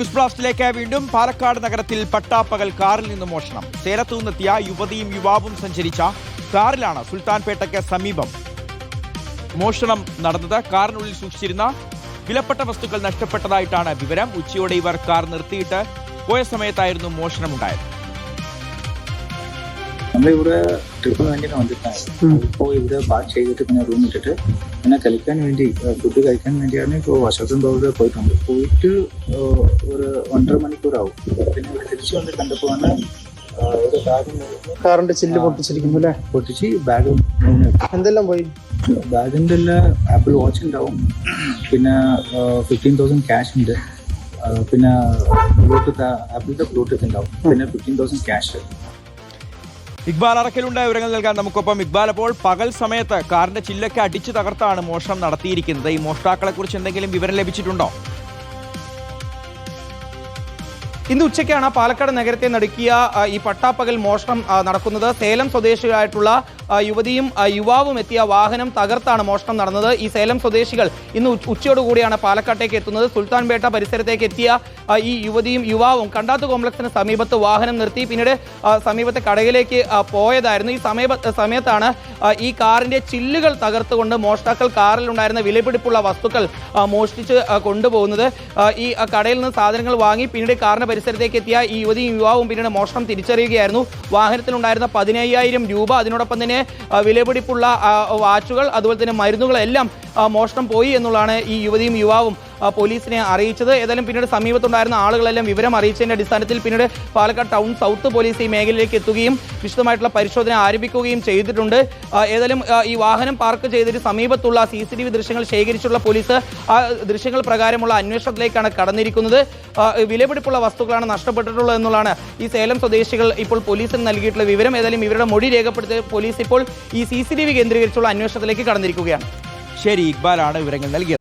News ബ്ലാസ്റ്റിലേക്ക് വീണ്ടും പാലക്കാട് നഗരത്തിൽ പട്ടാപ്പകൽ കാറിൽ നിന്ന് മോഷണം. സേലത്തു നിന്നെത്തിയ യുവതിയും യുവാവും സഞ്ചരിച്ച കാറിലാണ് സുൽത്താൻപേട്ടയ്ക്ക് സമീപം മോഷണം നടന്നത്. കാറിനുള്ളിൽ സൂക്ഷിച്ചിരുന്ന വിലപ്പെട്ട വസ്തുക്കൾ നഷ്ടപ്പെട്ടതായിട്ടാണ് വിവരം. ഉച്ചയോടെ ഇവർ കാർ നിർത്തിയിട്ട് പോയ സമയത്തായിരുന്നു മോഷണമുണ്ടായത്. നമ്മളിവിടെ ട്രിപ്പിന് വേണ്ടിയാണ് വന്നിട്ടാണ്. ഇപ്പോൾ ഇവിടെ പാർക്ക് ചെയ്തിട്ട് പിന്നെ റൂം ഇട്ടിട്ട് പിന്നെ കളിക്കാൻ വേണ്ടി ഫുഡ് കഴിക്കാൻ വേണ്ടിയാണ് ഇപ്പോൾ വർഷത്തും തോടെ പോയിട്ട് ഒരു 1.5 മണിക്കൂറാവും. പിന്നെ ഇവിടെ തിരിച്ചു വന്ന് കണ്ടപ്പോഴാണ് ഒരു കാറിന്റെ ചില്ല് പൊട്ടിച്ചിരിക്കുന്നു അല്ലേ? പൊട്ടിച്ച് ബാഗ് എന്തെല്ലാം പോയി? ബാഗിൻ്റെ എല്ലാം ആപ്പിൾ വാച്ച് ഉണ്ടാവും, പിന്നെ 15,000 ക്യാഷ് ഉണ്ട്, പിന്നെ ബ്ലൂടൂത്ത് ആപ്പിളിന്റെ ബ്ലൂടൂത്ത് ഉണ്ടാവും, പിന്നെ 15,000 ക്യാഷ്. ഇക്ബാൽ അറക്കലുണ്ടായ വിവരങ്ങൾ നൽകാൻ നമുക്കൊപ്പം. ഇക്ബാൽ, അപ്പോൾ പകൽ സമയത്ത് കാറിന്റെ ചില്ലൊക്കെ അടിച്ചു തകർത്താണ് മോഷണം നടത്തിയിരിക്കുന്നത്. ഈ മോഷ്ടാക്കളെ കുറിച്ച് എന്തെങ്കിലും വിവരം ലഭിച്ചിട്ടുണ്ടോ? ഇന്ന് ഉച്ചയ്ക്കാണ് പാലക്കാട് നഗരത്തെ നടുക്കിയ ഈ പട്ടാപ്പകൽ മോഷണം നടക്കുന്നത്. സേലം സ്വദേശികളായിട്ടുള്ള യുവതിയും യുവാവും എത്തിയ വാഹനം തകർത്താണ് മോഷണം നടന്നത്. ഈ സേലം സ്വദേശികൾ ഇന്ന് ഉച്ചയോടുകൂടിയാണ് പാലക്കാട്ടേക്ക് എത്തുന്നത്. സുൽത്താൻപേട്ട പരിസരത്തേക്ക് എത്തിയ ഈ യുവതിയും യുവാവും കണ്ടാത്ത് കോംപ്ലക്സിന് സമീപത്ത് വാഹനം നിർത്തി പിന്നീട് സമീപത്തെ കടയിലേക്ക് പോയതായിരുന്നു. ഈ സമയത്താണ് ഈ കാറിന്റെ ചില്ലുകൾ തകർത്തുകൊണ്ട് മോഷ്ടാക്കൾ കാറിലുണ്ടായിരുന്ന വിലപിടിപ്പുള്ള വസ്തുക്കൾ മോഷ്ടിച്ച് കൊണ്ടുപോകുന്നത്. ഈ കടയിൽ നിന്ന് സാധനങ്ങൾ വാങ്ങി പിന്നീട് കാറിന് പരിസരത്തേക്ക് എത്തിയ ഈ യുവതിയും യുവാവും പിന്നീട് മോഷണം തിരിച്ചറിയുകയായിരുന്നു. വാഹനത്തിലുണ്ടായിരുന്ന 15,000 രൂപ, അതിനോടൊപ്പം തന്നെ വിലപിടിപ്പുള്ള വാച്ചുകൾ, അതുപോലെ തന്നെ മരുന്നുകളെല്ലാം മോഷണം പോയി എന്നുള്ളതാണ് ഈ യുവതിയും യുവാവും പോലീസിനെ അറിയിച്ചത്. ഏതായാലും പിന്നീട് സമീപത്തുണ്ടായിരുന്ന ആളുകളെല്ലാം വിവരം അറിയിച്ചതിന്റെ അടിസ്ഥാനത്തിൽ പിന്നീട് പാലക്കാട് ടൗൺ സൗത്ത് പോലീസ് ഈ മേഖലയിലേക്ക് എത്തുകയും വിശദമായിട്ടുള്ള പരിശോധന ആരംഭിക്കുകയും ചെയ്തിട്ടുണ്ട്. ഏതായാലും ഈ വാഹനം പാർക്ക് ചെയ്തിട്ട് സമീപത്തുള്ള CCTV ദൃശ്യങ്ങൾ ശേഖരിച്ചുള്ള പോലീസ് ആ ദൃശ്യങ്ങൾ പ്രകാരമുള്ള അന്വേഷണത്തിലേക്കാണ് കടന്നിരിക്കുന്നത്. വിലപിടിപ്പുള്ള വസ്തുക്കളാണ് നഷ്ടപ്പെട്ടിട്ടുള്ളത് എന്നുള്ളതാണ് ഈ സേലം സ്വദേശികൾ ഇപ്പോൾ പോലീസിന് നൽകിയിട്ടുള്ള വിവരം. ഏതായാലും ഇവരുടെ മൊഴി രേഖപ്പെടുത്തി പോലീസ് ഇപ്പോൾ ഈ CCTV കേന്ദ്രീകരിച്ചുള്ള അന്വേഷണത്തിലേക്ക് കടന്നിരിക്കുകയാണ്. ശരി, ഇക്ബാലാണ് വിവരങ്ങൾ നൽകിയത്.